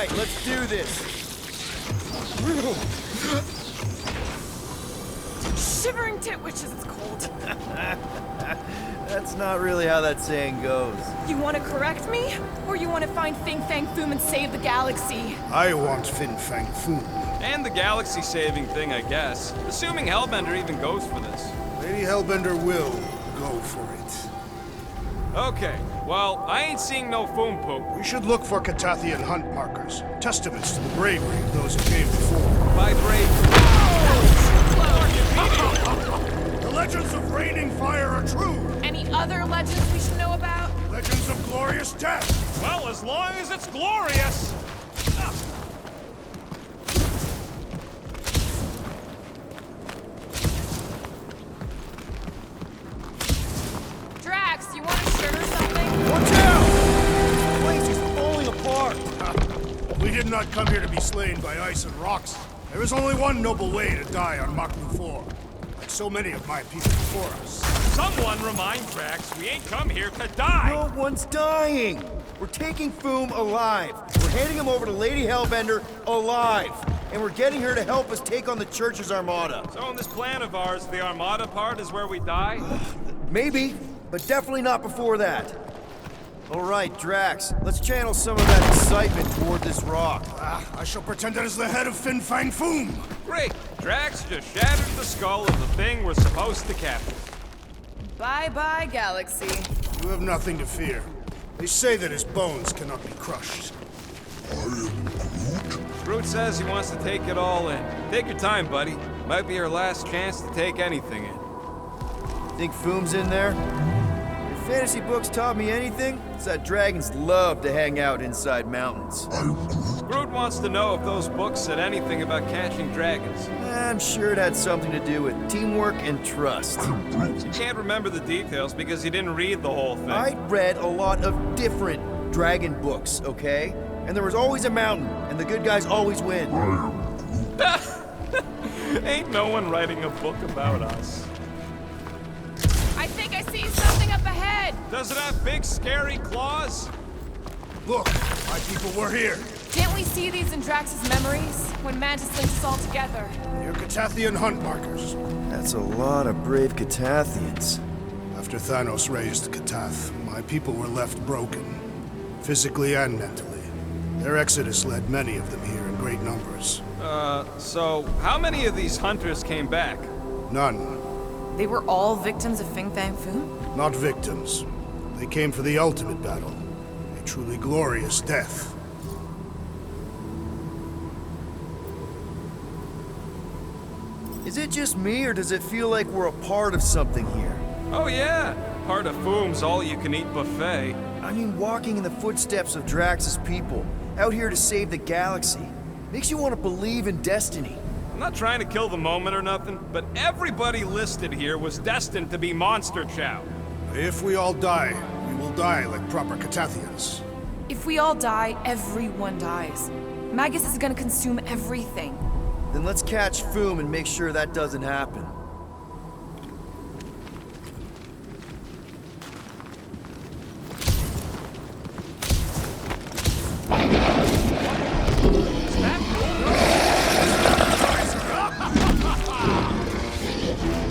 right, let's do this. Shivering titwishes, it's cold. That's not really how that saying goes. You want to correct me? Or you want to find Fin Fang Foom and save the galaxy? I want Fin Fang Foom. And the galaxy-saving thing, I guess. Assuming Hellbender even goes for this. Lady Hellbender will go for it. Okay, well, I ain't seeing no foom poop. We should look for Catathian hunt markers, testaments to the bravery of those who came before. By brave. The legends of raining fire are true. Any other legends we should know about? Legends of glorious death. Well, as long as it's glorious. Drax, you want a shirt or something? Watch out! This place is falling apart. We did not come here to be slain by ice and rocks. There is only one noble way to die on Maklu 4, like so many of my people before us. Someone remind Drax we ain't come here to die. No one's dying. We're taking Foom alive. We're handing him over to Lady Hellbender alive. And we're getting her to help us take on the Church's Armada. So in this plan of ours, the Armada part is where we die? Maybe, but definitely not before that. All right, Drax, let's channel some of that excitement toward this rock. I shall pretend that is the head of Fin Fang Foom. Great. Drax just shattered the skull of the thing we're supposed to capture. Bye-bye, galaxy. You have nothing to fear. They say that his bones cannot be crushed. Groot says he wants to take it all in. Take your time, buddy. Might be our last chance to take anything in. Think Foom's in there? If fantasy books taught me anything, it's that dragons love to hang out inside mountains. Groot wants to know if those books said anything about catching dragons. I'm sure it had something to do with teamwork and trust. You can't remember the details because you didn't read the whole thing. I read a lot of different dragon books, okay? And there was always a mountain, and the good guys always win. Ain't no one writing a book about us. I think I see something up ahead. Does it have big, scary claws? Look, my people were here. Didn't we see these in Drax's memories? When Mantis linked us all together. Your Catathian hunt markers. That's a lot of brave Catathians. After Thanos raised Katath, my people were left broken, physically and mentally. Their exodus led many of them here in great numbers. So how many of these hunters came back? None. They were all victims of Fin Fang Foom? Not victims. They came for the ultimate battle. A truly glorious death. Is it just me, or does it feel like we're a part of something here? Oh yeah, part of Foom's all-you-can-eat buffet. I mean, walking in the footsteps of Drax's people, out here to save the galaxy, makes you want to believe in destiny. I'm not trying to kill the moment or nothing, but everybody listed here was destined to be Monster Chow. If we all die, we will die like proper Catathians. If we all die, everyone dies. Magus is gonna consume everything. Then let's catch Foom and make sure that doesn't happen.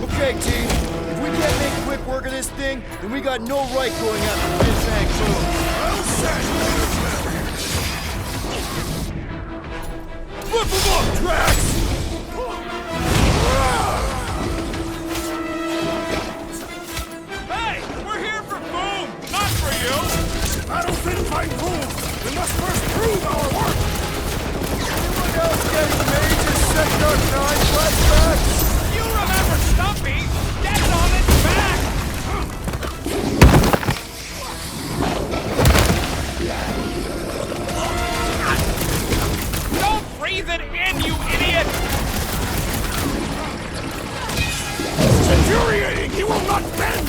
Okay, team. If we can't make quick work of this thing, then we got no right going after Fin Fang Foom. Flip him up, Drax! Hey, we're here for Foom, not for you! Battle Fin Fang Foom! We must first prove our work! Anyone else getting major Sector 9 flashbacks? You remember Stumpy? Get it on its back! Don't breathe it in, you idiot! It's infuriating! He will not bend!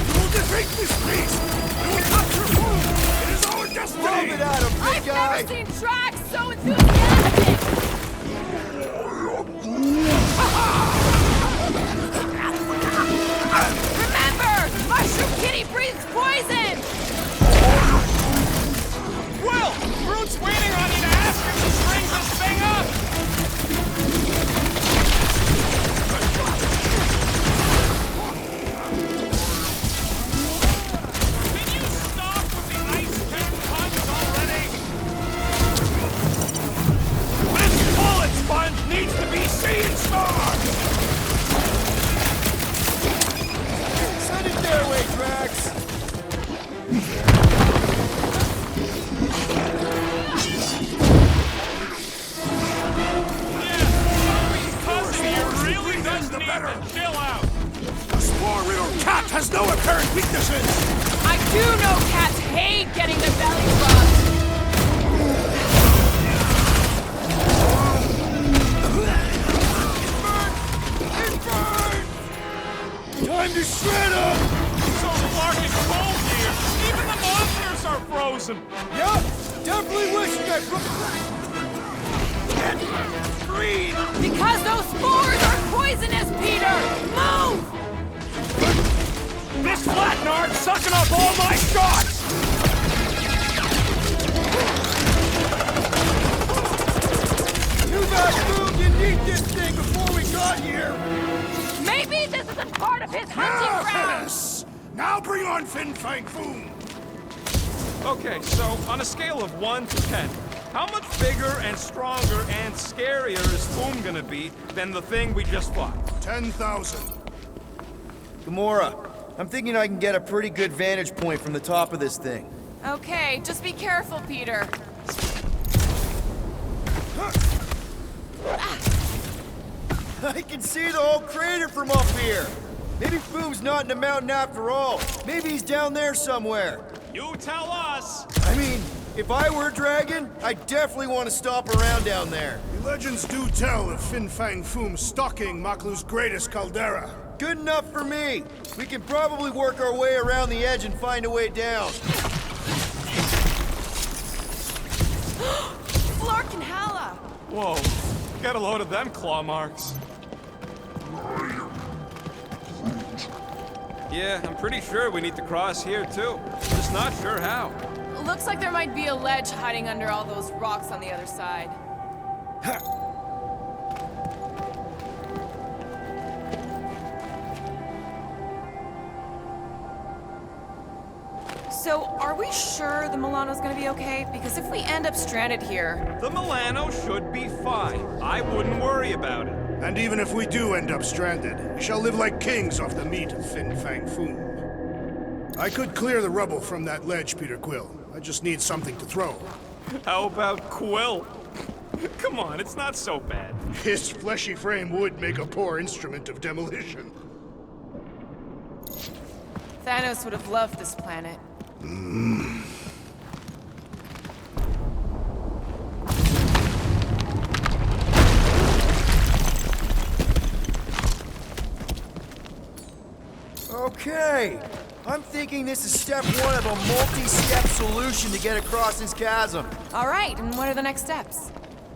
We will defeat this beast! We will capture Foom! It is our destiny! Throw it at him, big I've guy! never seen Drax so enthusiastic! Remember, mushroom cat has no apparent weaknesses! I do know cats hate getting their belly rubbed. Time to shred him! So fucking cold here. Even the monsters are frozen. Yup! Definitely wishing I breathe! Because those spores are poisonous, Peter! Move! This flatnard's sucking up all my shots. You guys moved and need this thing before we got here! Maybe this isn't part of his hunting ground! Yes! Now bring on Fin Fang Foom! Okay, so on a scale of 1 to 10, how much bigger and stronger and scarier is Foom gonna be than the thing we just fought? 10,000. Gamora, I'm thinking I can get a pretty good vantage point from the top of this thing. Okay, just be careful, Peter. I can see the whole crater from up here! Maybe Foom's not in the mountain after all. Maybe he's down there somewhere. You tell us. I mean, if I were a dragon, I'd definitely want to stop around down there. The legends do tell of Fin Fang Foom stalking Maklu's greatest caldera. Good enough for me. We can probably work our way around the edge and find a way down. Flark and Hala! Whoa, got a load of them claw marks. Yeah, I'm pretty sure we need to cross here too. Just not sure how. Looks like there might be a ledge hiding under all those rocks on the other side. So, are we sure the Milano's gonna be okay? Because if we end up stranded here... The Milano should be fine. I wouldn't worry about it. And even if we do end up stranded, we shall live like kings off the meat of Fin Fang Foom. I could clear the rubble from that ledge, Peter Quill. I just need something to throw. How about Quill? Come on, it's not so bad. His fleshy frame would make a poor instrument of demolition. Thanos would have loved this planet. Okay. I'm thinking this is step one of a multi-step solution to get across this chasm. All right, and what are the next steps?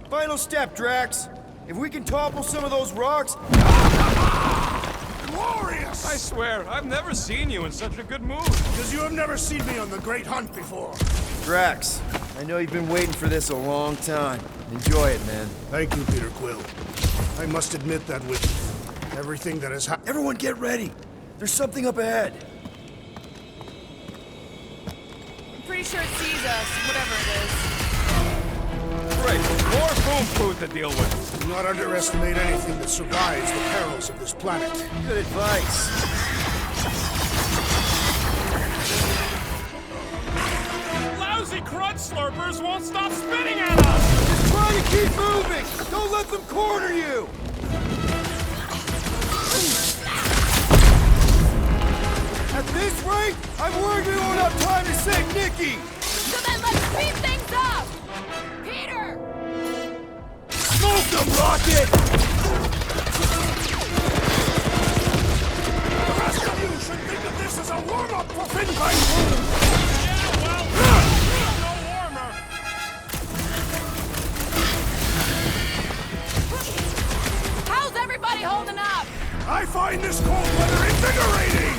Final step, Drax. If we can topple some of those rocks... Glorious! I swear, I've never seen you in such a good mood. Because you have never seen me on the Great Hunt before. Drax, I know you've been waiting for this a long time. Enjoy it, man. Thank you, Peter Quill. I must admit that with everything that has happened... Everyone get ready. There's something up ahead. I'm pretty sure it sees us, whatever it is. Great, more Foom food to deal with. Do not underestimate anything that survives the perils of this planet. Good advice. Lousy crud slurpers won't stop spitting at us. Just try to keep moving. Don't let them corner you. At this rate, I'm worried we won't have time to save Nikki. So then let's speed things up! Peter! Smoke them, Rocket! The rest of you should think of this as a warm-up for Fin Fang Foom! Yeah, well, no warmer. How's everybody holding up? I find this cold weather invigorating!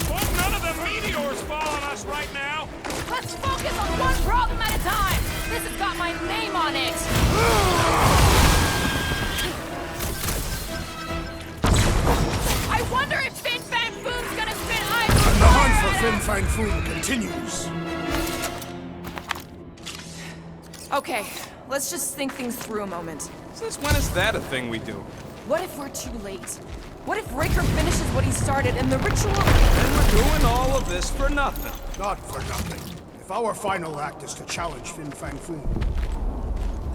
Hope none of the meteors fall on us right now. Let's focus on one problem at a time! This has got my name on it! I wonder if Fin Fang Foom's gonna spit ice! And the hunt for Fin Fang Foom continues. Okay, let's just think things through a moment. Since when is that a thing we do? What if we're too late? What if Raker finishes what he started and the ritual... And we're doing all of this for nothing. Not for nothing. If our final act is to challenge Fin Fang Foom,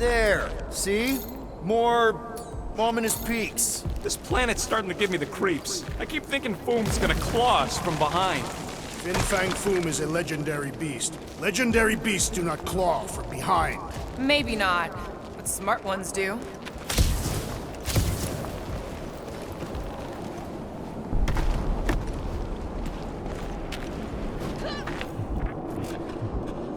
There, see? More ominous peaks. This planet's starting to give me the creeps. I keep thinking Foom's gonna claw us from behind. Fin Fang Foom is a legendary beast. Legendary beasts do not claw from behind. Maybe not, but smart ones do.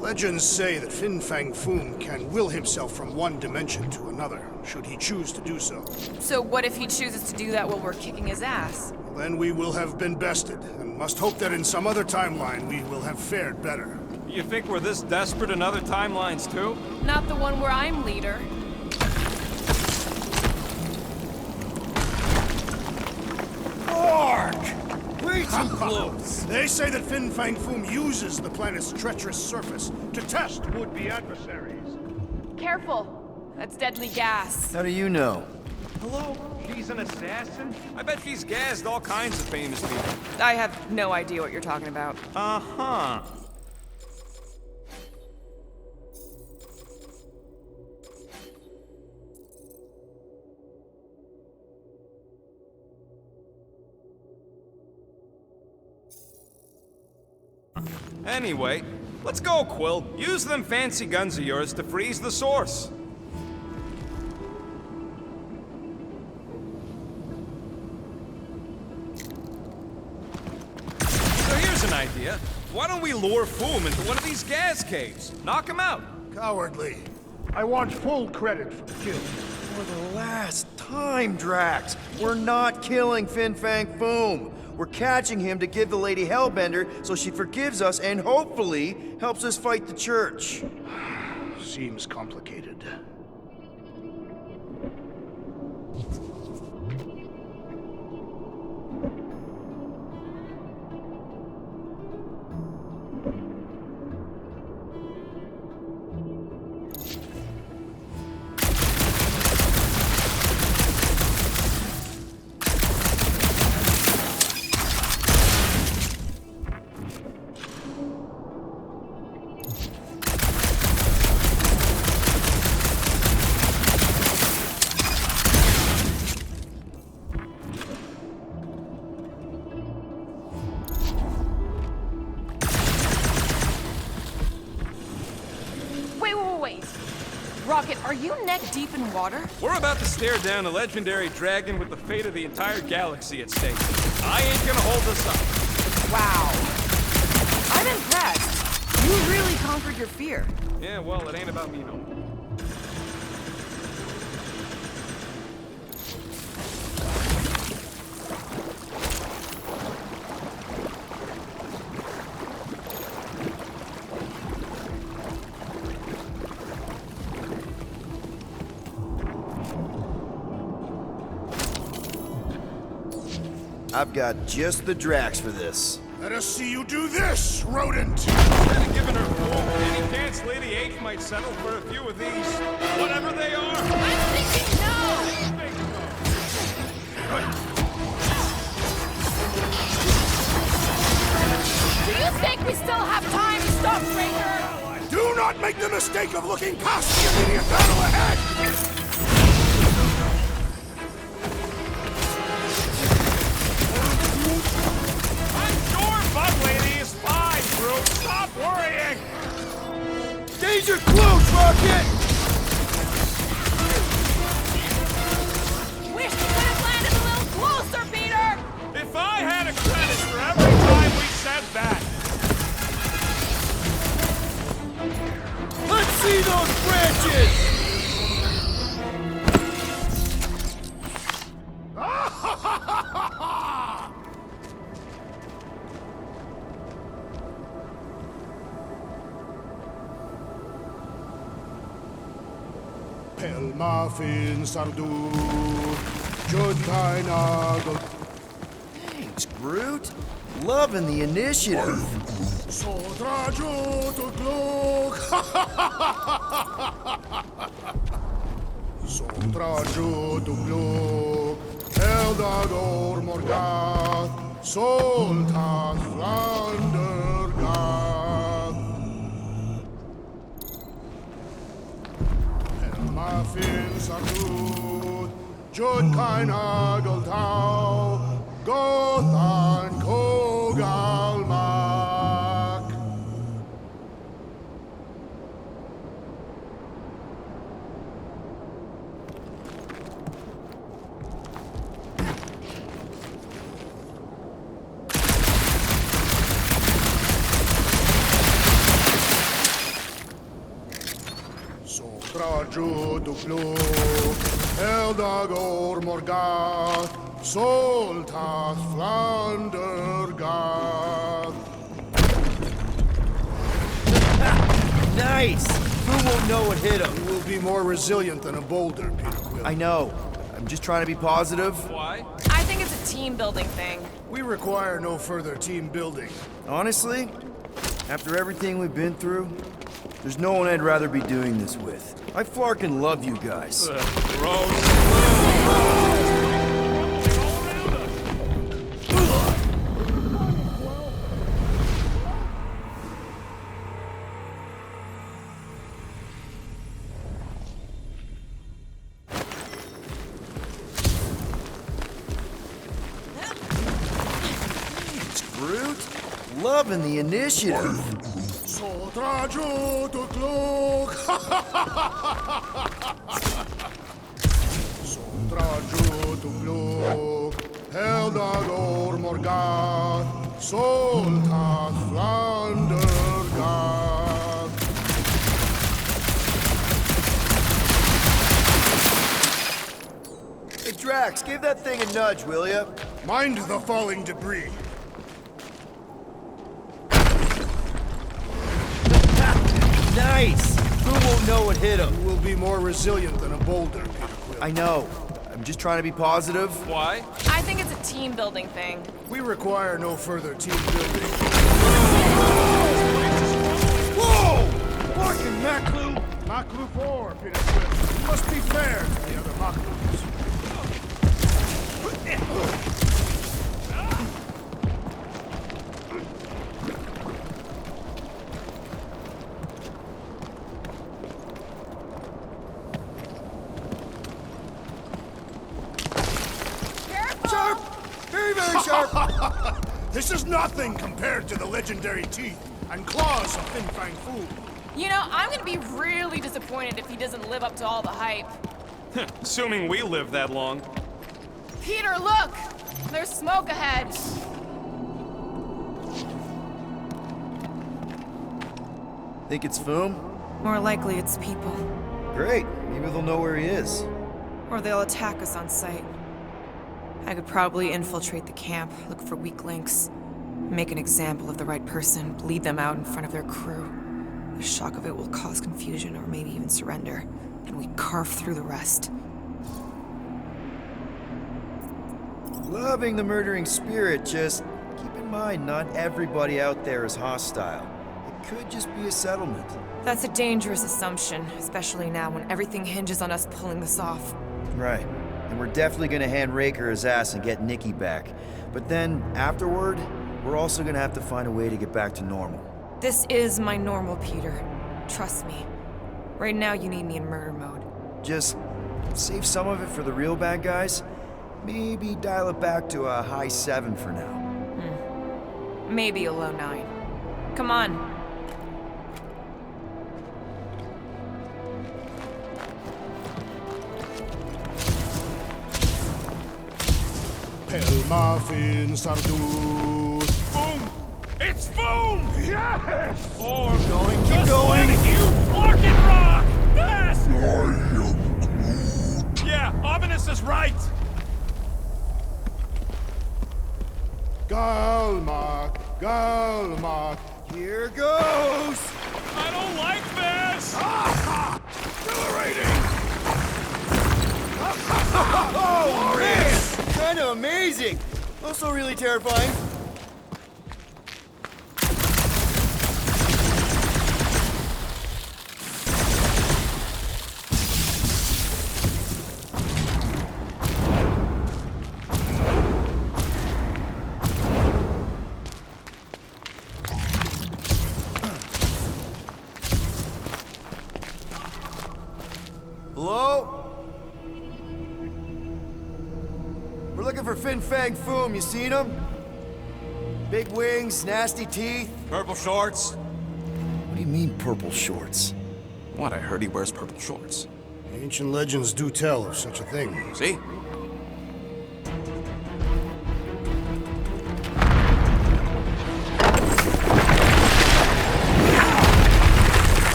Legends say that Fin Fang Foom can will himself from one dimension to another, should he choose to do so. So what if he chooses to do that while we're kicking his ass? Then we will have been bested, and must hope that in some other timeline we will have fared better. You think we're this desperate in other timelines too? Not the one where I'm leader. Mark! Way too close! They say that Fin Fang Foom uses the planet's treacherous surface to test would-be adversaries. Careful. That's deadly gas. How do you know? Hello? She's an assassin? I bet she's gassed all kinds of famous people. I have no idea what you're talking about. Uh-huh. Anyway, let's go, Quill. Use them fancy guns of yours to freeze the source. So here's an idea. Why don't we lure Foom into one of these gas caves? Knock him out. Cowardly. I want full credit for the kill. For the last time, Drax, we're not killing Fin Fang Foom. We're catching him to give the Lady Hellbender so she forgives us and hopefully helps us fight the church. Seems complicated. Wait. Rocket, are you neck deep in water? We're about to stare down a legendary dragon with the fate of the entire galaxy at stake. I ain't gonna hold us up. Wow. I'm impressed. You really conquered your fear. Yeah, well, it ain't about me no more. I've got just the Drax for this. Let us see you do this, rodent! Instead of giving her Foom any chance, Lady H might settle for a few of these, whatever they are. I'm thinking no! Do you think we still have time to stop Raker? Do not make the mistake of looking past the immediate battle ahead! Stop worrying! Danger close, Rocket! Wish you could have landed a little closer, Peter! If I had a credit for every time we said that! Let's see those branches! Pelma fin sardu, Jodkaina go. Thanks, Groot. Loving the initiative. Sodra Jodoglok. Sodra Jodoglok. Eldagor Morgath, Soltath Flandergath. Elmafin Sarduth, Judkain Hageltau, Gothan Kogalmak. Sotraju Dukluk, Eldagor Morgath, Soltath Flandergath. Nice! Who won't know what hit him? You will be more resilient than a boulder, Peter Quill. I know. I'm just trying to be positive. Why? I think it's a team building thing. We require no further team building. Honestly, after everything we've been through, there's no one I'd rather be doing this with. I flarkin' love you guys. Groot, loving the initiative. Sotraju Dukluk. Sotraju Dukluk, Eldagor Morgath, Soltath Flandergath. Hey Drax, give that thing a nudge, will ya? Mind the falling debris. Nice! Who won't know what hit him? You will be more resilient than a boulder, Peter Quill. I know. I'm just trying to be positive. Why? I think it's a team building thing. We require no further team building. Whoa! Fucking Maklu! Maklu 4, Peter Quill. You must be fair to the other Maklus. Sharp! Very, very sharp! This is nothing compared to the legendary teeth and claws of Fin Fang Foom. You know, I'm gonna be really disappointed if he doesn't live up to all the hype. Assuming we live that long. Peter, look! There's smoke ahead. Think it's Foom? More likely it's people. Great. Maybe they'll know where he is. Or they'll attack us on sight. I could probably infiltrate the camp, look for weak links, make an example of the right person, bleed them out in front of their crew. The shock of it will cause confusion or maybe even surrender, and we carve through the rest. Loving the murdering spirit, just keep in mind not everybody out there is hostile. It could just be a settlement. That's a dangerous assumption, especially now when everything hinges on us pulling this off. Right. And we're definitely gonna hand Raker his ass and get Nikki back. But then, afterward, we're also gonna have to find a way to get back to normal. This is my normal, Peter. Trust me. Right now you need me in murder mode. Just save some of it for the real bad guys. Maybe dial it back to a high 7 for now. Maybe a low 9. Come on. Pelmafin Sarduth. Boom! It's boom! Yes! Or Going, keep just going. let you fucking rock! Yes! Yeah, Ominous is right! Galmak, Galmak. Here goes! I don't like this! Accelerating! Oh, man! Kinda amazing! Also really terrifying. for Fin Fang Foom, you seen him? Big wings, nasty teeth. Purple shorts? What do you mean, purple shorts? What, I heard he wears purple shorts. Ancient legends do tell of such a thing. See?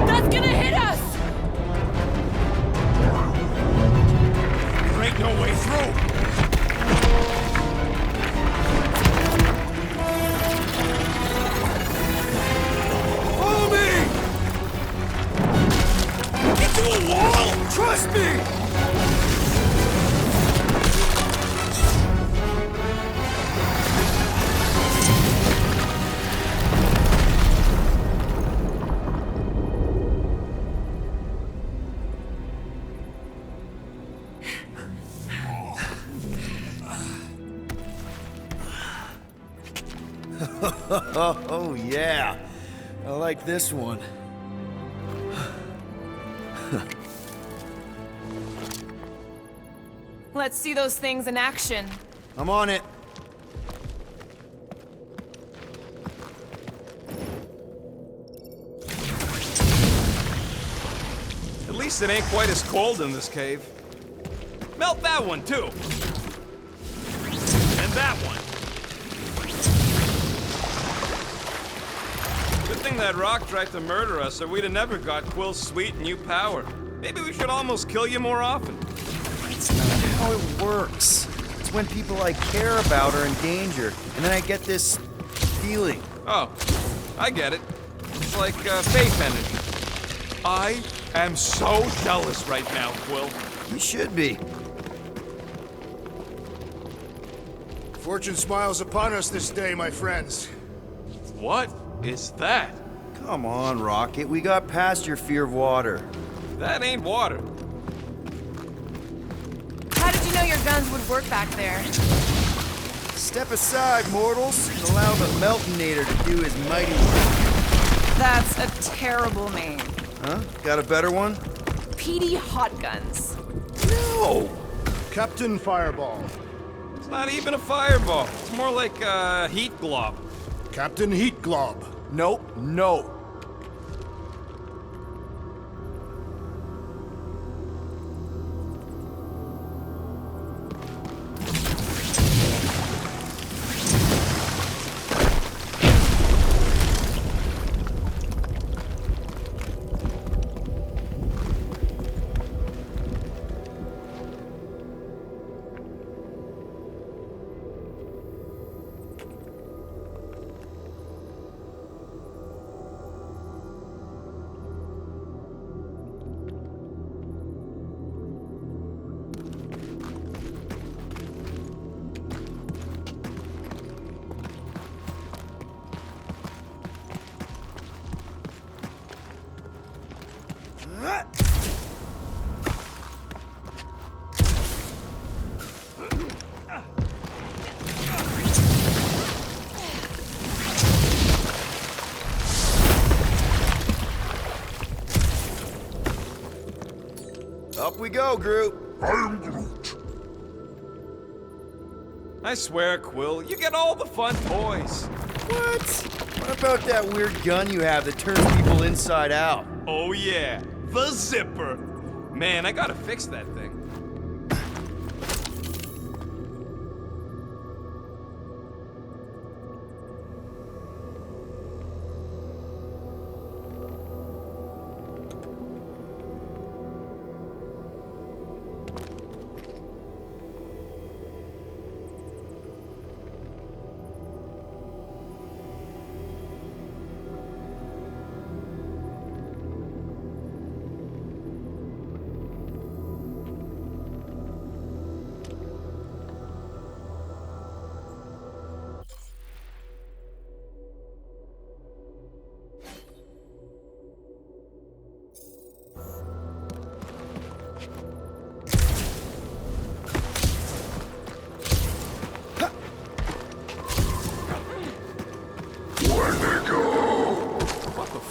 That's gonna hit us! There ain't no way through! Follow me! Into a wall! Trust me! Oh, yeah. I like this one. Let's see those things in action. I'm on it. At least it ain't quite as cold in this cave. Melt that one, too! And that one! Good thing that rock tried to murder us, or we'd have never got Quill's sweet new power. Maybe we should almost kill you more often. It's not how it works. It's when people I care about are in danger, and then I get this feeling. Oh, I get it. It's like faith energy. I am so jealous right now, Quill. You should be. Fortune smiles upon us this day, my friends. What is that? Come on, Rocket. We got past your fear of water. That ain't water. How did you know your guns would work back there? Step aside, mortals, and allow the Meltonator to do his mighty work. That's a terrible name. Huh? Got a better one? PD Hot Guns. No! Captain Fireball. It's not even a fireball. It's more like a heat glob. Captain Heat Glob. Nope, no. Up we go, Groot. I am Groot. I swear, Quill, you get all the fun toys. What? What about that weird gun you have that turns people inside out? Oh yeah, the zipper. Man, I gotta fix that thing.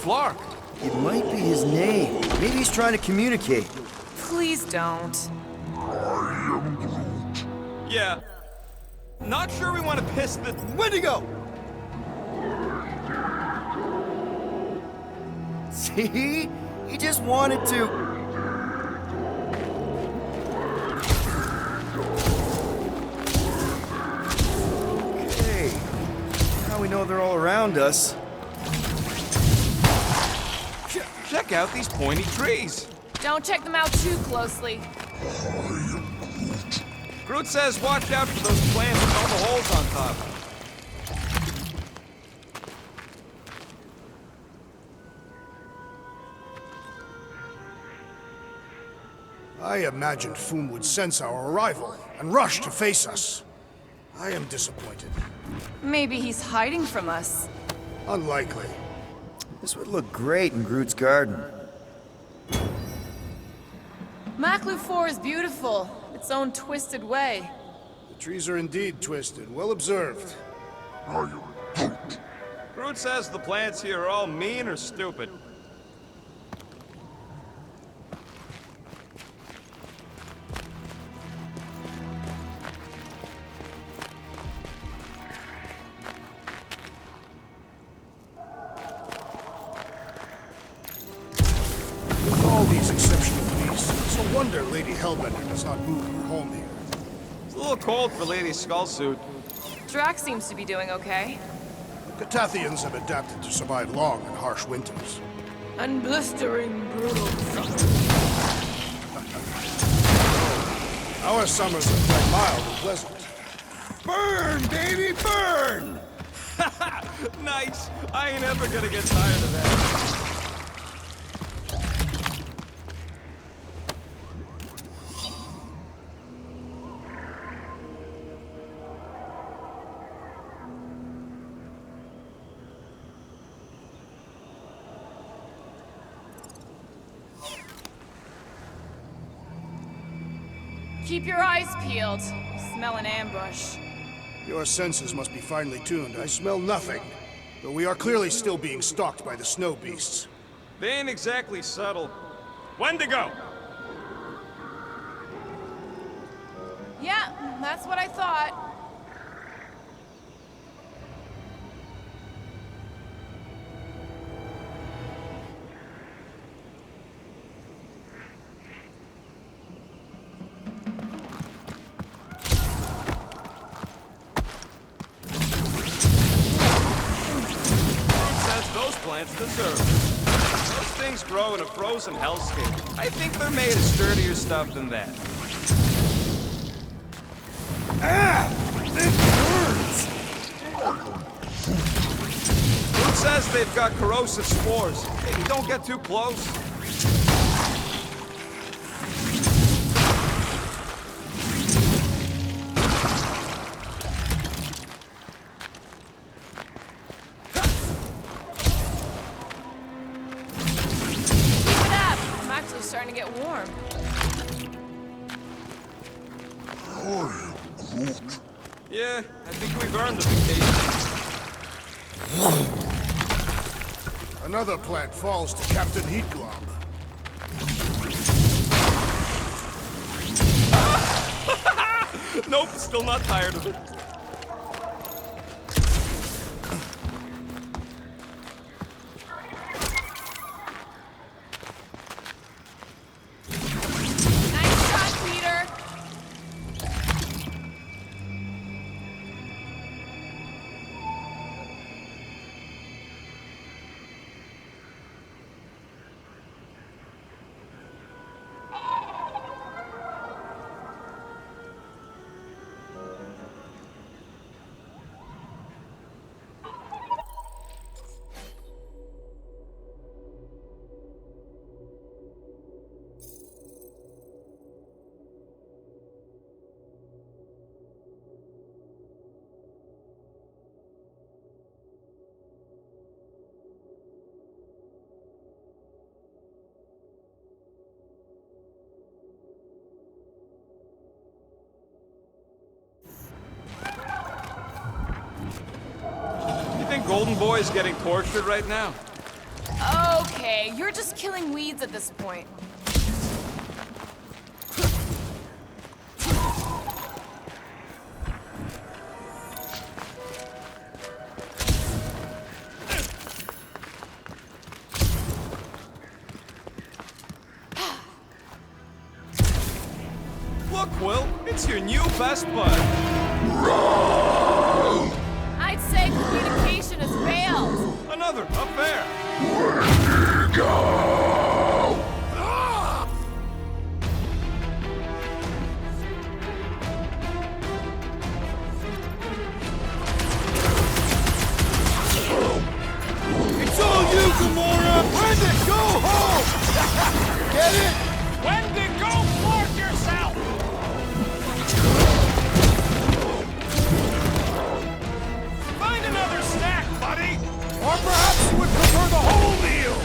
Flark. It might be his name. Maybe he's trying to communicate. Please don't. I am Groot. Yeah. Not sure we want to piss the... Wendigo! See? He just wanted to... Okay. Now we know they're all around us. Check out these pointy trees. Don't check them out too closely. Groot says watch out for those plants with all the holes on top. I imagined Foom would sense our arrival and rush to face us. I am disappointed. Maybe he's hiding from us. Unlikely. This would look great in Groot's garden. Maklu 4 is beautiful, its own twisted way. The trees are indeed twisted. Well observed. Groot says the plants here are all mean or stupid. With all these exceptional beasts, it's a wonder Lady Hellbender does not move her home here. It's a little cold for Lady Skullsuit. Drax seems to be doing okay. The Catathians have adapted to survive long and harsh winters. And blistering brutal. Our summers are quite mild and pleasant. Burn, baby, burn! Nice! I ain't ever gonna get tired of that. Keep your eyes peeled. Smell an ambush. Your senses must be finely tuned. I smell nothing. Though we are clearly still being stalked by the snow beasts. They ain't exactly subtle. Wendigo! Yeah, that's what I thought. Those plants deserve it. Those things grow in a frozen hellscape. I think they're made of sturdier stuff than that. It burns! Groot says they've got corrosive spores. Maybe don't get too close. Starting to get warm. Yeah, I think we've earned the vacation. Another plant falls to Captain Heatglob. Nope, still not tired of it. Nice shot, Peter. Golden Boy's getting tortured right now. Okay, you're just killing weeds at this point. Quill. It's your new best bud. I'd say communication has failed. Another, up there. It's all you, Gamora! Brendan, go home! Get it? Wendigo, flort yourself! Find another snack, buddy! Or perhaps you would prefer the whole meal!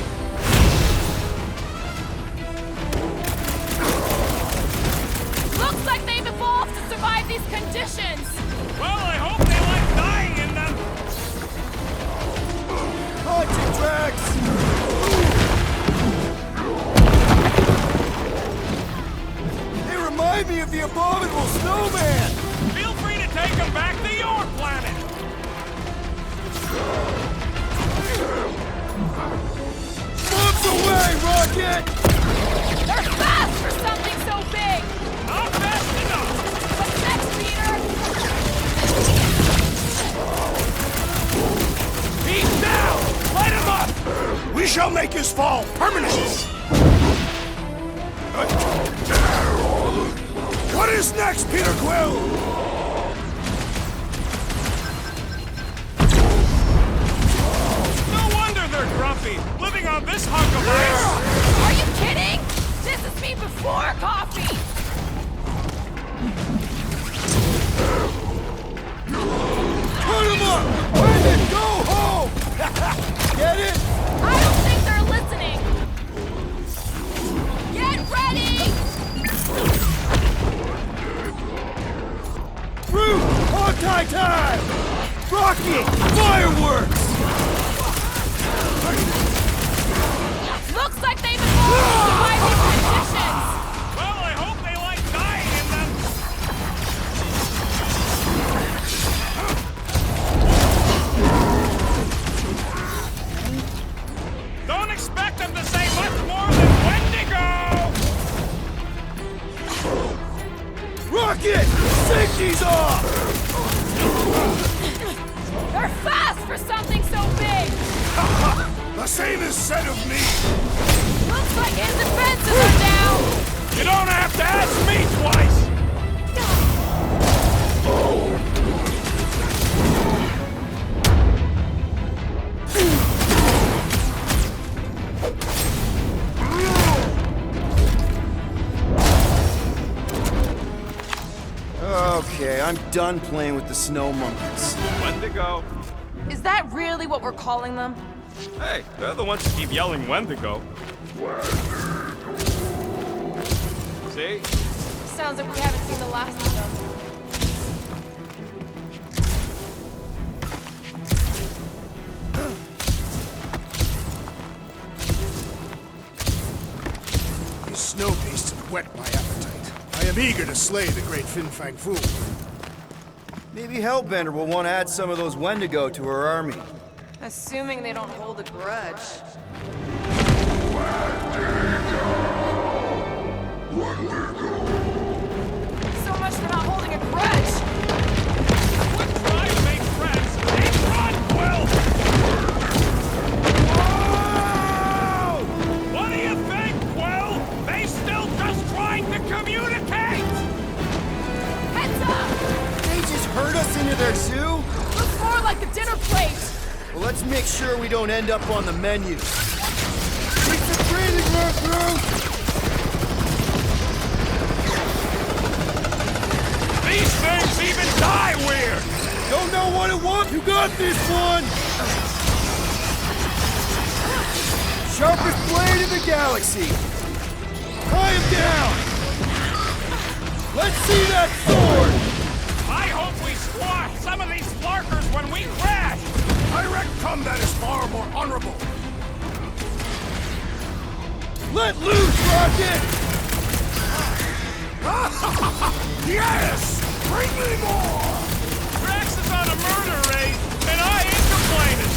Looks like they've evolved to survive these conditions. Well, I hope they like dying in them! Haunted Drax! They remind me of the abominable snowman! Feel free to take them back to your planet! Months away, Rocket! They're fast for something so big. Not fast enough! What's next, Peter? He's down! Light him up! We shall make his fall permanent! What is next, Peter Quill? No wonder they're grumpy, living on this hunk of ice! Are you kidding? This is me before coffee. Put him up! Brendan, go home! Get it? I don't think they're listening. Get ready. Root! Hawkeye time! Rocket! Fireworks! Looks like they've evolved to survive these conditions. Well, I hope they like dying in them! Don't expect them to say much more than Wendigo! Rocket! Safety's off! They're fast for something so big. The same is said of me! Looks like his defenses are down. You don't have to ask me twice! Okay, I'm done playing with the snow monkeys. Wendigo. Is that really what we're calling them? Hey, they're the ones who keep yelling Wendigo. See? Sounds like we haven't seen the last of them. These snow beasts have whet my appetite. I am eager to slay the great Fin Fang Foom. Maybe Hellbender will want to add some of those Wendigo to her army. Assuming they don't hold a grudge. So much for not holding a grudge. Quit trying to make friends and run, Quill! What do you think, Quill? They still just trying to communicate! Heads up! They just herd us into their zoo? Looks more like a dinner plate. Well, let's make sure we don't end up on the menu. Keep the breathing room through! These things even die weird! Don't know what it wants? You got this one! Sharpest blade in the galaxy! Tie him down! Let's see that sword! I hope we squash some of these flarkers when we crash! I reckon combat is far more honorable. Let loose, Rocket! Yes! Bring me more! Drax is on a murder raid, and I ain't complaining!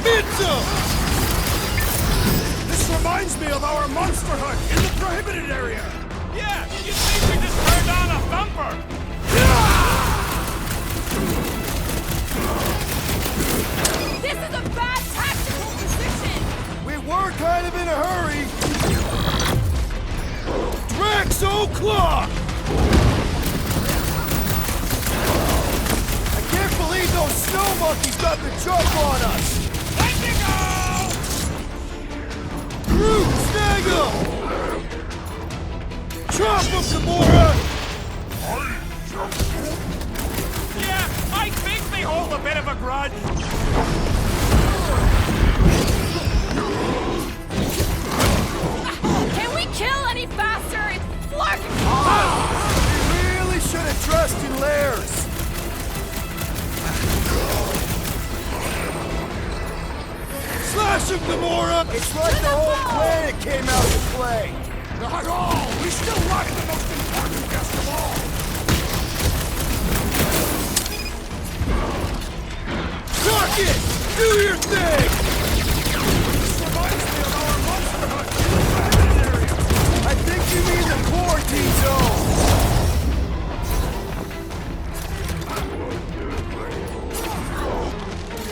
Mitchell! He's got the jump on us! Let me go! Groot, snag him! Chop him, Gamora! Yeah, I think they hold a bit of a grudge. Can we kill any faster? It's flarkin' We really should have trusted Lairs! Slash him, Gamora! It's like the whole planet came out to play! Not all! We still lack the most important guest of all! Rocket! Do your thing! This reminds me of our monster hunt in the Dragon area! I think you mean the quarantine zone!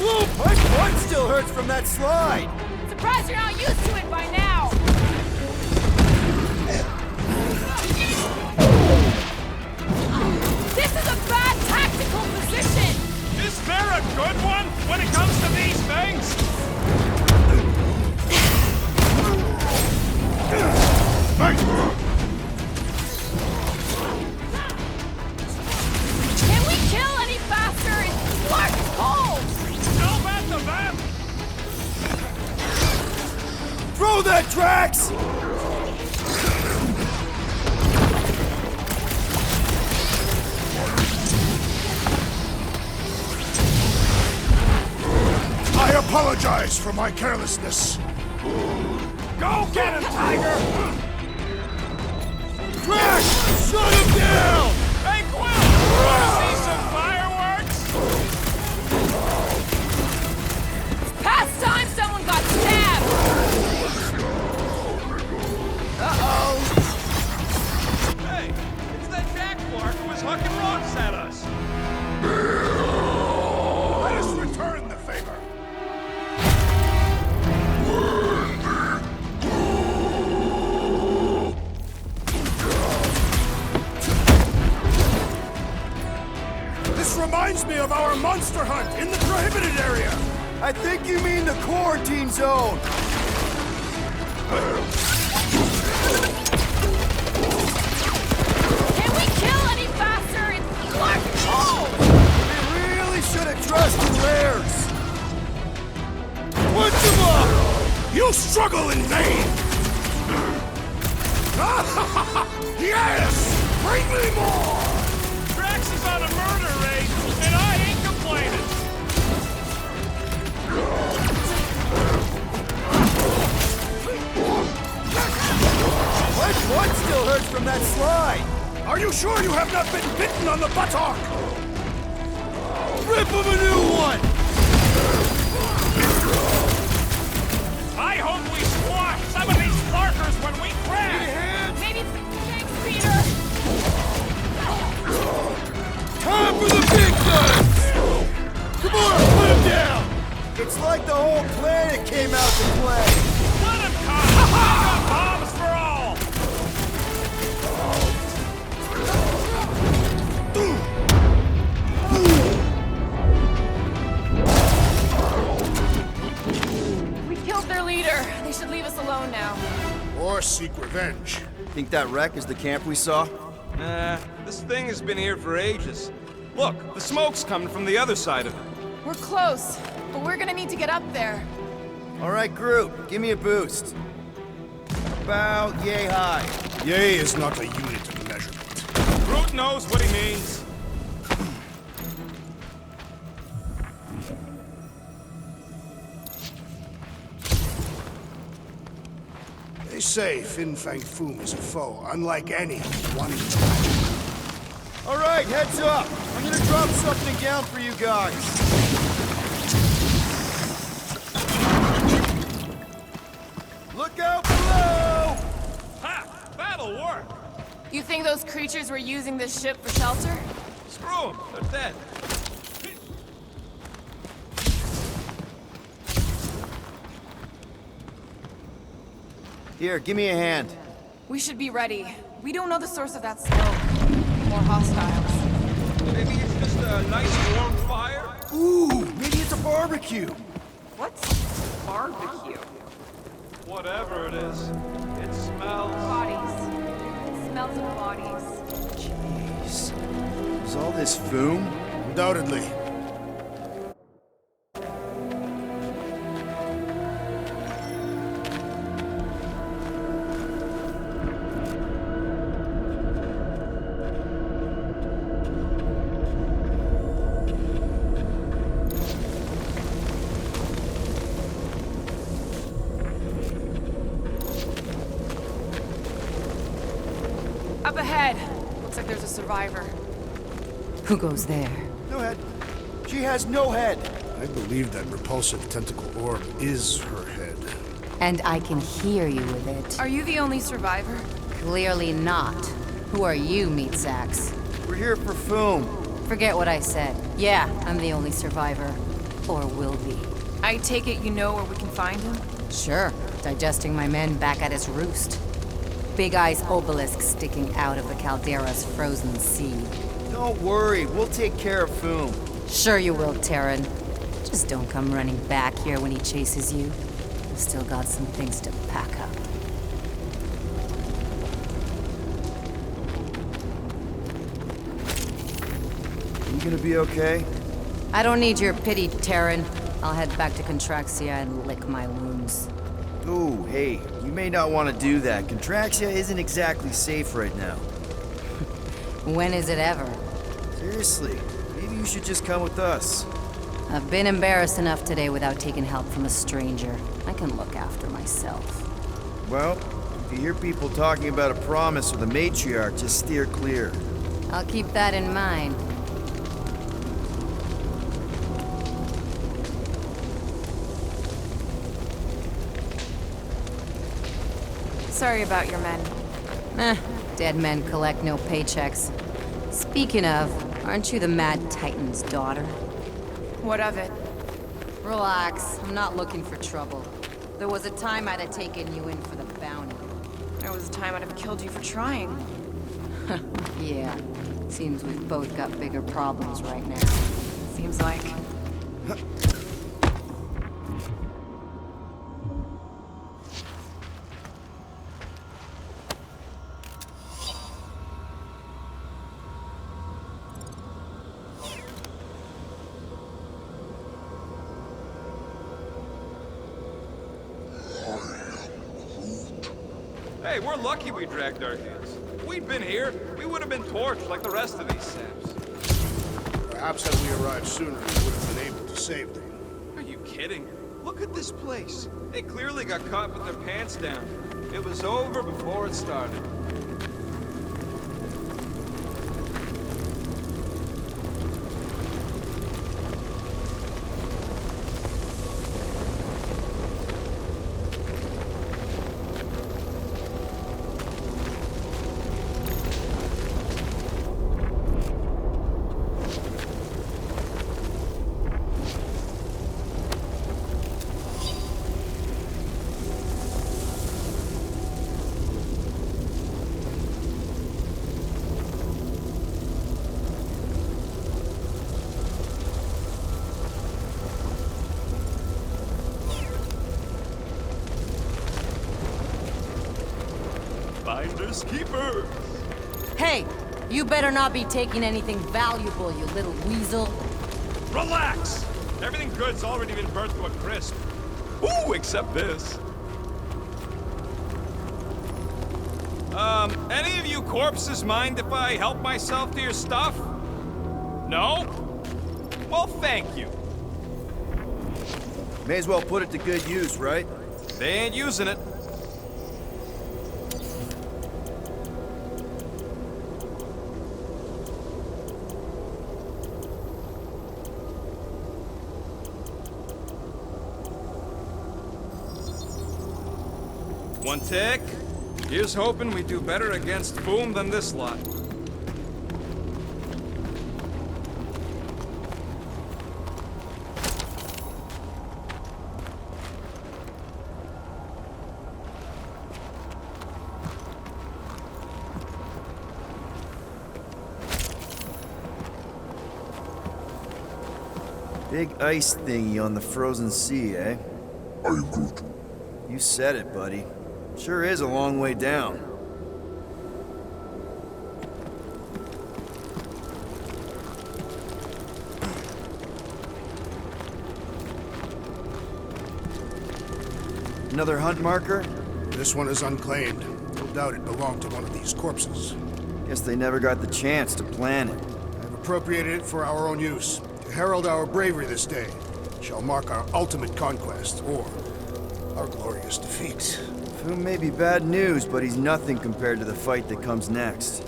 Whoa, my butt still hurts from that slide! Surprised you're not used to it by now! This is a bad tactical position! Is there a good one when it comes to these things? Can we kill any faster? It's flarkin' cold! Still at the van! Throw that, Drax! I apologize for my carelessness. Go get him, Tiger! Drax! Shut him down! Hey, Quill! Wanna see some fireworks? Past time someone got stabbed! Uh-oh. Hey, it's that Jack Clark who was hucking rocks at us. Let us return the favor. This reminds me of our monster hunt in the prohibited area. I think you mean the quarantine zone! Can we kill any faster? It's flarkin' cold! We really should have trusted Lairs! Punch him up! You struggle in vain. Yes! Bring me more! Drax is on a murder raid, and I ain't complaining. My butt still hurts from that slide! Are you sure you have not been bitten on the buttock? Rip him a new one! I hope we squash some of these Clarkers when we crash! Maybe thanks, Peter! Time for the big guns! Come on, put him down! It's like the whole planet came out to play! Let him come! We got bombs for all! We killed their leader. They should leave us alone now. Or seek revenge. Think that wreck is the camp we saw? Nah, this thing has been here for ages. Look, the smoke's coming from the other side of it. We're close, but we're gonna need to get up there. Alright, Groot, give me a boost. About yay high. Yay is not a unit of measurement. Groot knows what he means. They say Fin Fang Foom is a foe unlike any wanting to magic. Alright, heads up! I'm gonna drop something down for you guys. Look out below! Ha! That'll work! You think those creatures were using this ship for shelter? Screw them, they're dead. Here, give me a hand. We should be ready. We don't know the source of that smoke. More hostiles. Maybe it's just a nice warm fire? Ooh, maybe barbecue! What's barbecue? Whatever it is, it smells. Bodies. It smells of bodies. Jeez. Is all this Foom? Undoubtedly. Up ahead. Looks like there's a survivor. Who goes there? No head. She has no head. I believe that repulsive tentacle orb is her head. And I can hear you with it. Are you the only survivor? Clearly not. Who are you, meat sacks? We're here for Foom. Forget what I said. Yeah, I'm the only survivor. Or will be. I take it you know where we can find him? Sure, digesting my men back at his roost. Big Eye's obelisk sticking out of the Caldera's frozen sea. Don't worry, we'll take care of Foom. Sure you will, Terran. Just don't come running back here when he chases you. You've still got some things to pack up. You gonna be okay? I don't need your pity, Terran. I'll head back to Contraxia and lick my wounds. Ooh, hey, you may not want to do that. Contraxia isn't exactly safe right now. When is it ever? Seriously, maybe you should just come with us. I've been embarrassed enough today without taking help from a stranger. I can look after myself. Well, if you hear people talking about a promise with a matriarch, just steer clear. I'll keep that in mind. Sorry about your men. Dead men collect no paychecks. Speaking of, aren't you the Mad Titan's daughter? What of it? Relax, I'm not looking for trouble. There was a time I'd have taken you in for the bounty. There was a time I'd have killed you for trying. Yeah, seems we've both got bigger problems right now. Seems like. Hey, we're lucky we dragged our heels. If we'd been here, we would have been torched like the rest of these saps. Perhaps had we arrived sooner, we would have been able to save them. Are you kidding? Look at this place. They clearly got caught with their pants down. It was over before it started. Finders keepers. Hey, you better not be taking anything valuable, you little weasel. Relax! Everything good's already been burnt to a crisp. Ooh, except this. Any of you corpses mind if I help myself to your stuff? No? Well, thank you. May as well put it to good use, right? They ain't using it. One tick. Here's hoping we do better against Foom than this lot. Big ice thingy on the frozen sea, eh? Are you good? You said it, buddy. Sure is a long way down. Another hunt marker? This one is unclaimed. No doubt it belonged to one of these corpses. Guess they never got the chance to plan it. I've appropriated it for our own use. To herald our bravery this day. Shall mark our ultimate conquest, or our glorious defeat. Foom may be bad news, but he's nothing compared to the fight that comes next.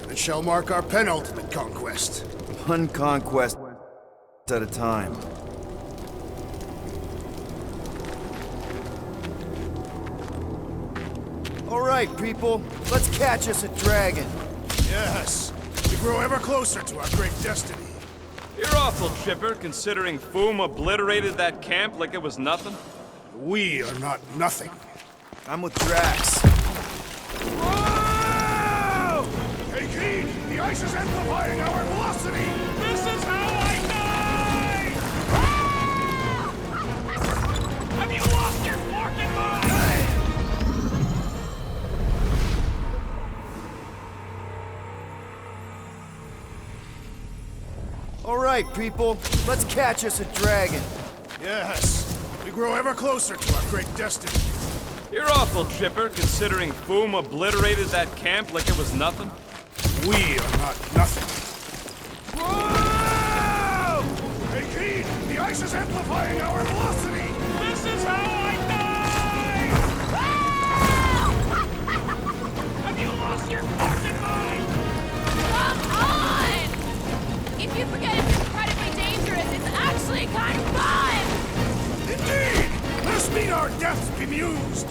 It shall mark our penultimate conquest. One conquest at a time. All right, people, let's catch us a dragon. Yes, we grow ever closer to our great destiny. You're awful chipper, considering Foom obliterated that camp like it was nothing. We are not nothing. I'm with Drax. Whoa! Hey, Keen! The ice is amplifying our velocity! This is how I die! Have you lost your forking mind? All right, people, let's catch us a dragon. Yes, we grow ever closer to our great destiny. You're awful chipper, considering Foom obliterated that camp like it was nothing. We are not nothing. Whoa! Hey, Keen! The ice is amplifying our velocity! This is how I die! Have you lost your forking mind? Come on! If you forget it's incredibly dangerous, it's actually kind of fun! Indeed! Let us meet our deaths bemused!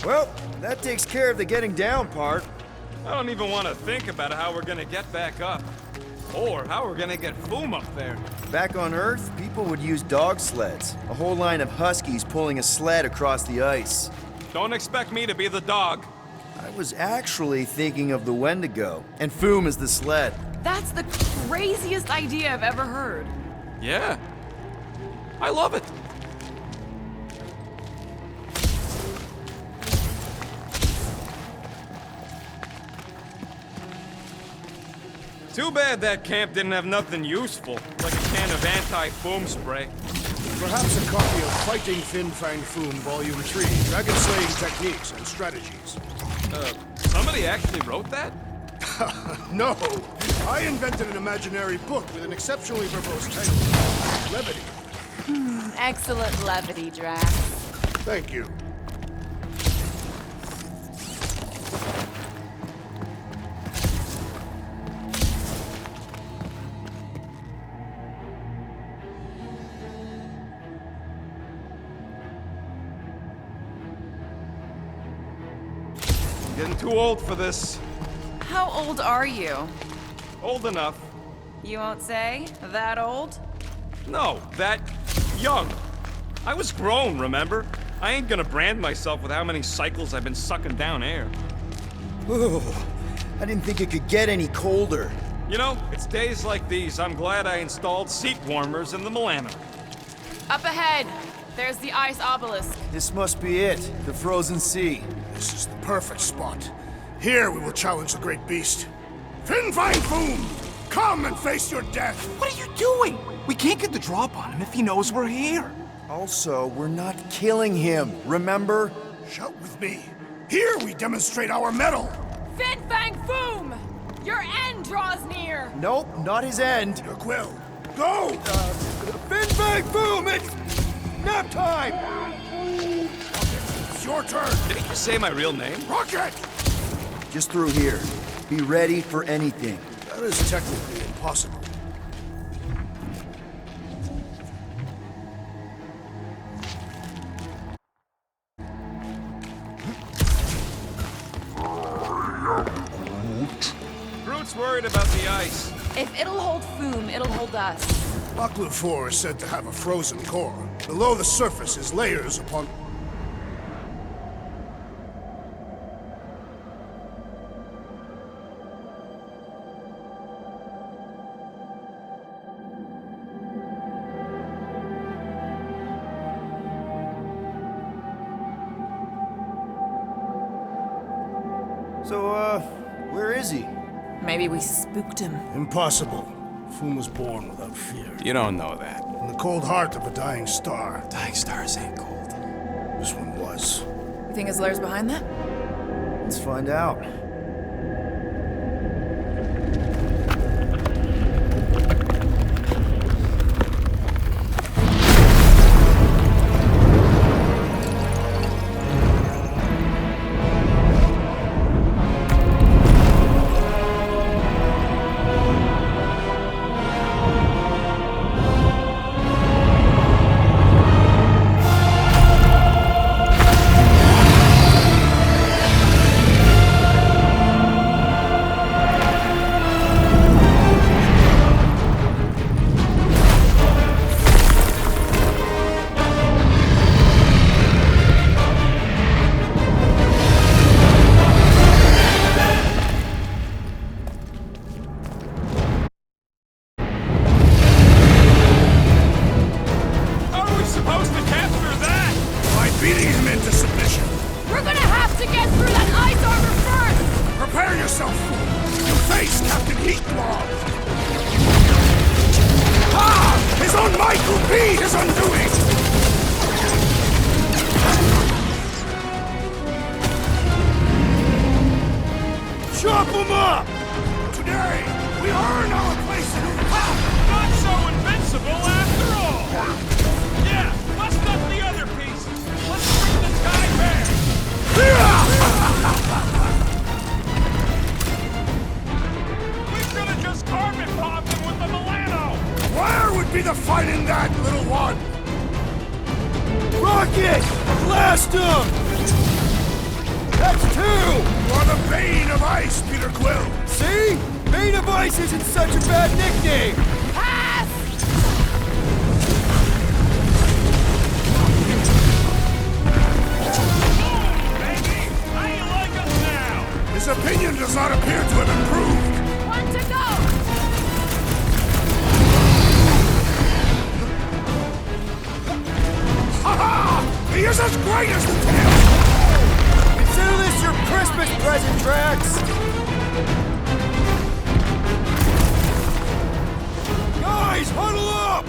Well, that takes care of the getting down part. I don't even want to think about how we're gonna get back up. Or how we're gonna get Foom up there. Back on Earth, people would use dog sleds. A whole line of huskies pulling a sled across the ice. Don't expect me to be the dog. I was actually thinking of the Wendigo, and Foom is the sled. That's the craziest idea I've ever heard. Yeah. I love it. Too bad that camp didn't have nothing useful, like a can of anti-foam spray. Perhaps a copy of Fighting Fin Fang Foom Volume 3, Dragon Slaying Techniques and Strategies. Somebody actually wrote that? No! I invented an imaginary book with an exceptionally verbose title. Levity. Excellent levity, Drax. Thank you. Getting too old for this. How old are you? Old enough. You won't say? That old? No, that young. I was grown, remember? I ain't gonna brand myself with how many cycles I've been sucking down air. Ooh, I didn't think it could get any colder. You know, it's days like these I'm glad I installed seat warmers in the Milano. Up ahead! There's the ice obelisk. This must be it, the frozen sea. This is the perfect spot. Here we will challenge the great beast. Fin Fang Foom! Come and face your death! What are you doing? We can't get the drop on him if he knows we're here. Also, we're not killing him, remember? Shout with me. Here we demonstrate our mettle! Fin Fang Foom! Your end draws near! Nope, not his end. Your quill. Go! Fin Fang Boom! It's nap time! It's your turn! Did he just say my real name? Rocket! Just through here. Be ready for anything. That is technically impossible. Groot's worried about the ice. If it'll hold Foom, it'll hold us. Baklu 4 is said to have a frozen core. Below the surface is layers upon... So, where is he? Maybe we spooked him. Impossible. Foom was born without fear. You don't know that. In the cold heart of a dying star. Dying stars ain't cold. This one was. You think his lair's behind that? Let's find out. Beating him into submission. We're gonna have to get through that ice armor first! Prepare yourself, fool! You face Captain Heatblob! Ah! His own might will be his undoing! Chop him up! Today, we earn our place in Not so invincible after all! Yeah, let's up the other pieces! Let's bring the sky back! We should have just carpet popped him with the Milano! Where would be the fun in that, little one? Rocket! Blast him! That's two! You are the Bane of Ice, Peter Quill! See? Bane of Ice isn't such a bad nickname! Pass! Baby, how you like us now? His opinion does not appear to have improved. One to go! Ha-ha! He is as great as the tail! Consider this your Christmas present, Drax! Guys, huddle up!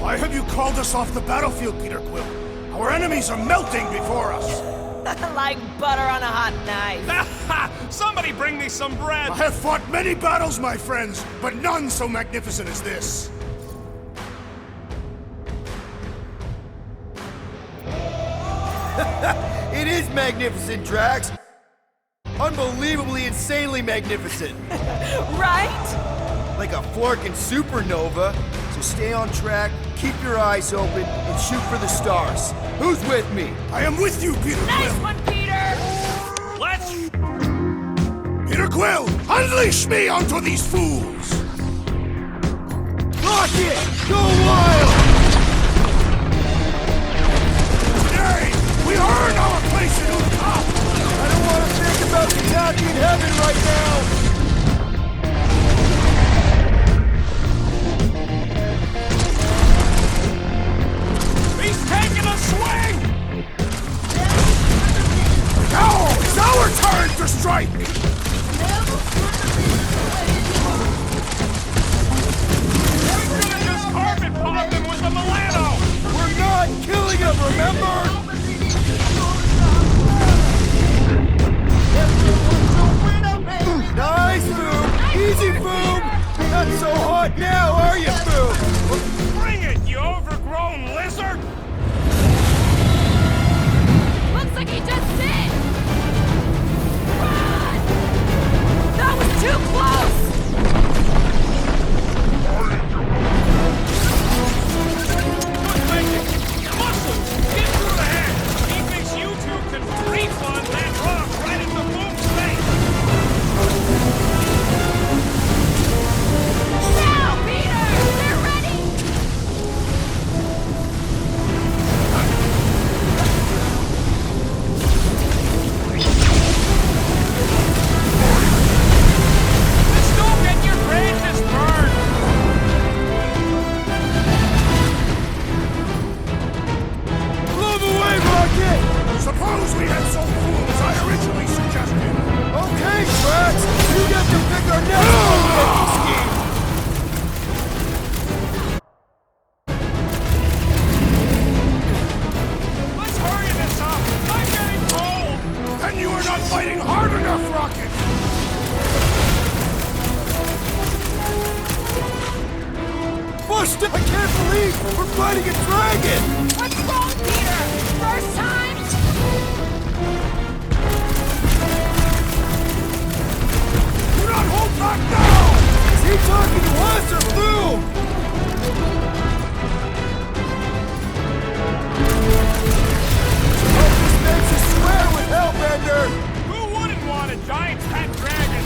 Why have you called us off the battlefield, Peter Quill? Our enemies are melting before us. Like butter on a hot knife. Somebody bring me some bread! I have fought many battles, my friends, but none so magnificent as this. It is magnificent, Drax! Unbelievably, insanely magnificent! Right? Like a Flarkin supernova. So stay on track, keep your eyes open, and shoot for the stars. Who's with me? I am with you, Peter Nice Quill. one, Peter! Let's... Peter Quill, unleash me onto these fools! Rocket! Go wild! Today, we earn our place in Utah! I don't want to think about Kentucky in heaven right now! He's taking a swing! Now, it's our turn to strike! We should have just carpet popped him with the Milano! We're not killing him, remember? Nice, Boom! Easy, Boom! Not so hot now, are you, Boom? Bring it, you overgrown lizard! Looks like he just did! Run! That was too close! Good thinking! Muscles! Get through the We're fighting a dragon! What's wrong, Peter? First time? Do not hold back now! Is he talking to us or Boom? Hope this makes us swear with Hellbender! Who wouldn't want a giant pet dragon?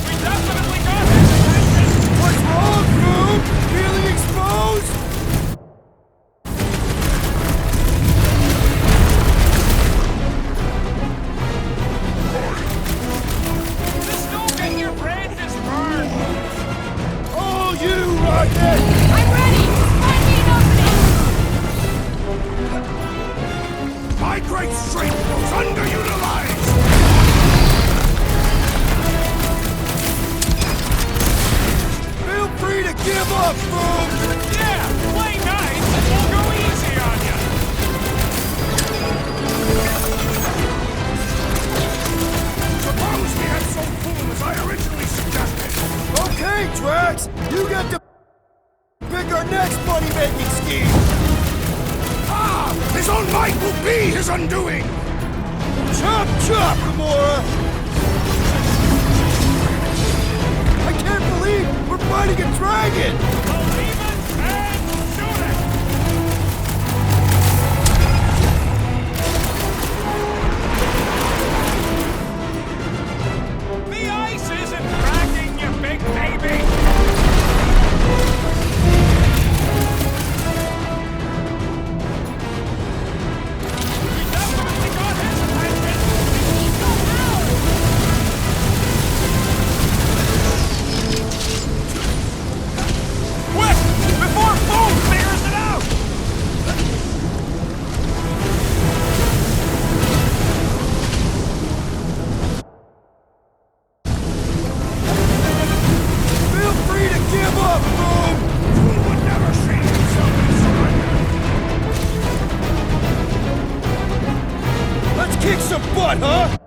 We definitely got his attention! What's wrong, Boom? Feeling exposed? Just don't get your branches burned! Oh, you rocket! I'm ready! Find me an opening! My great strength was underutilized! Feel free to give up, Boom! Yeah, play nice and we'll go easy on you! Suppose we had some fool as I originally suggested! Okay, Drax, you get to pick our next money-making scheme! Ah! His own might will be his undoing! Chop chop, Gamora! I can't believe we're fighting a dragon! Believe it and shoot it! The ice isn't cracking, you big baby! We definitely got his attention! Quick! Before Boom figures it out! Feel free to give up, Boom! Fool would never see himself in surrender! Let's kick some butt, huh?